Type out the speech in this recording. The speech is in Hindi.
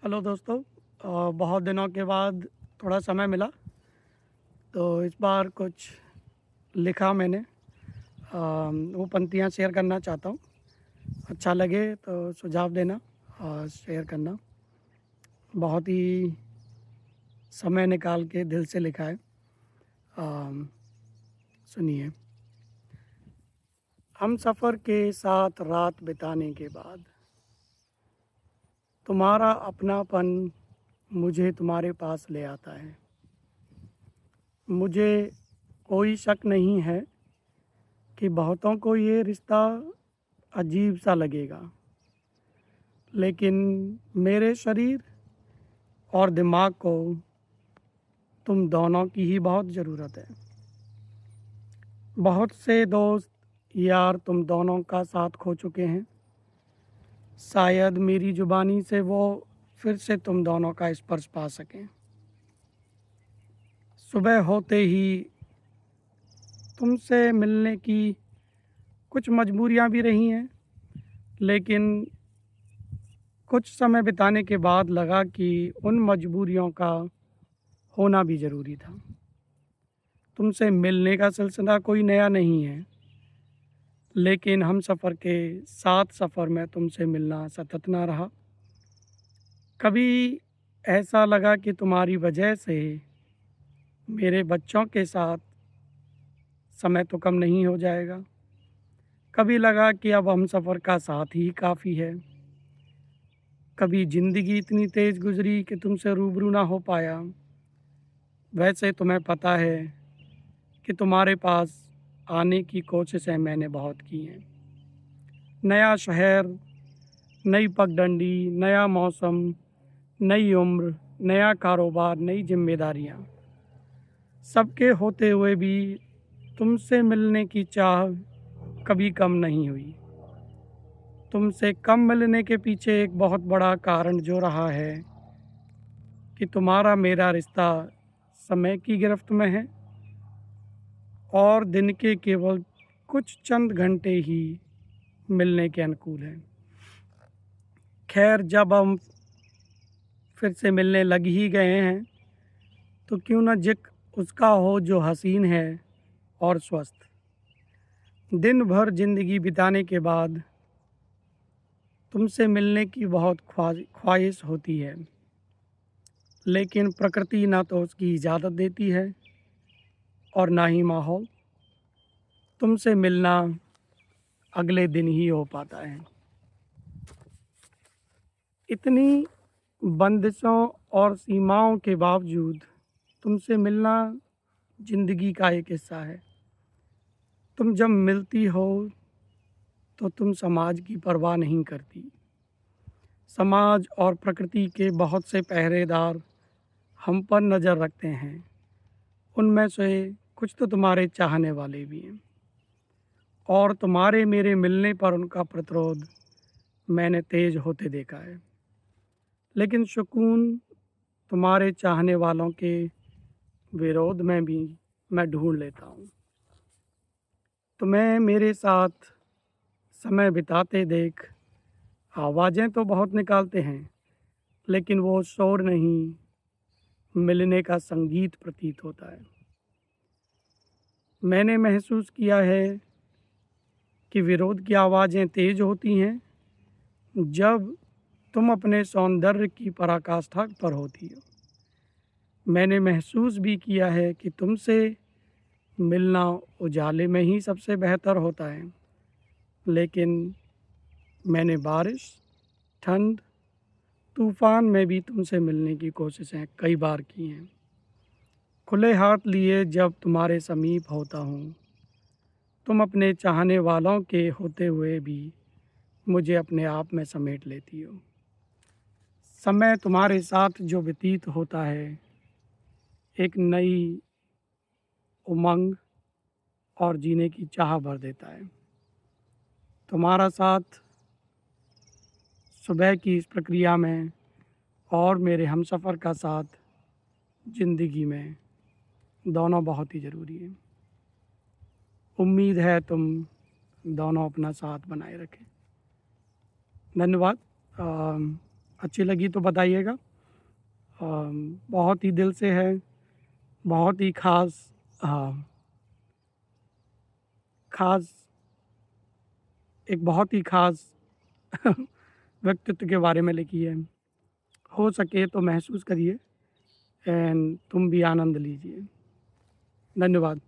हेलो दोस्तों। बहुत दिनों के बाद थोड़ा समय मिला तो इस बार कुछ लिखा मैंने। वो पंक्तियाँ शेयर करना चाहता हूँ। अच्छा लगे तो सुझाव देना और शेयर करना। बहुत ही समय निकाल के दिल से लिखा है। सुनिए। हम सफ़र के साथ रात बिताने के बाद तुम्हारा अपनापन मुझे तुम्हारे पास ले आता है। मुझे कोई शक नहीं है कि बहुतों को ये रिश्ता अजीब सा लगेगा, लेकिन मेरे शरीर और दिमाग को तुम दोनों की ही बहुत ज़रूरत है। बहुत से दोस्त यार तुम दोनों का साथ खो चुके हैं। शायद मेरी ज़ुबानी से वो फिर से तुम दोनों का स्पर्श पा सकें। सुबह होते ही तुमसे मिलने की कुछ मजबूरियां भी रही हैं, लेकिन कुछ समय बिताने के बाद लगा कि उन मजबूरियों का होना भी ज़रूरी था। तुमसे मिलने का सिलसिला कोई नया नहीं है, लेकिन हम सफ़र के साथ सफ़र में तुमसे मिलना सतत ना रहा। कभी ऐसा लगा कि तुम्हारी वजह से मेरे बच्चों के साथ समय तो कम नहीं हो जाएगा। कभी लगा कि अब हम सफ़र का साथ ही काफ़ी है। कभी ज़िंदगी इतनी तेज़ गुजरी कि तुमसे रूबरू ना हो पाया। वैसे तुम्हें पता है कि तुम्हारे पास आने की कोशिशें मैंने बहुत की हैं। नया शहर, नई पगडंडी, नया मौसम, नई उम्र, नया कारोबार, नई जिम्मेदारियां, सबके होते हुए भी तुमसे मिलने की चाह कभी कम नहीं हुई। तुमसे कम मिलने के पीछे एक बहुत बड़ा कारण जो रहा है कि तुम्हारा मेरा रिश्ता समय की गिरफ्त में है और दिन के केवल कुछ चंद घंटे ही मिलने के अनुकूल हैं। खैर, जब हम फिर से मिलने लग ही गए हैं तो क्यों न जिक्र उसका हो जो हसीन है और स्वस्थ। दिन भर ज़िंदगी बिताने के बाद तुमसे मिलने की बहुत ख्वाहिश होती है, लेकिन प्रकृति ना तो उसकी इजाज़त देती है और ना ही माहौल। तुमसे मिलना अगले दिन ही हो पाता है। इतनी बंदिशों और सीमाओं के बावजूद तुमसे मिलना ज़िंदगी का एक हिस्सा है। तुम जब मिलती हो तो तुम समाज की परवाह नहीं करती। समाज और प्रकृति के बहुत से पहरेदार हम पर नज़र रखते हैं। उनमें से कुछ तो तुम्हारे चाहने वाले भी हैं, और तुम्हारे मेरे मिलने पर उनका प्रतिरोध मैंने तेज होते देखा है। लेकिन सुकून तुम्हारे चाहने वालों के विरोध में भी मैं ढूंढ लेता हूँ। तुम्हें मेरे साथ समय बिताते देख आवाज़ें तो बहुत निकालते हैं, लेकिन वो शोर नहीं, मिलने का संगीत प्रतीत होता है। मैंने महसूस किया है कि विरोध की आवाज़ें तेज़ होती हैं जब तुम अपने सौंदर्य की पराकाष्ठा पर होती हो। मैंने महसूस भी किया है कि तुमसे मिलना उजाले में ही सबसे बेहतर होता है, लेकिन मैंने बारिश, ठंड, तूफ़ान में भी तुमसे मिलने की कोशिशें कई बार की हैं। खुले हाथ लिए जब तुम्हारे समीप होता हूँ, तुम अपने चाहने वालों के होते हुए भी मुझे अपने आप में समेट लेती हो। समय तुम्हारे साथ जो व्यतीत होता है, एक नई उमंग और जीने की चाह भर देता है। तुम्हारा साथ सुबह की इस प्रक्रिया में और मेरे हमसफ़र का साथ ज़िंदगी में दोनों बहुत ही ज़रूरी है। उम्मीद है तुम दोनों अपना साथ बनाए रखें। धन्यवाद। अच्छी लगी तो बताइएगा। बहुत ही दिल से है, बहुत ही ख़ास, हाँ, ख़ास, एक बहुत ही ख़ास व्यक्तित्व के बारे में लिखी है। हो सके तो महसूस करिए एंड तुम भी आनंद लीजिए। धन्यवाद।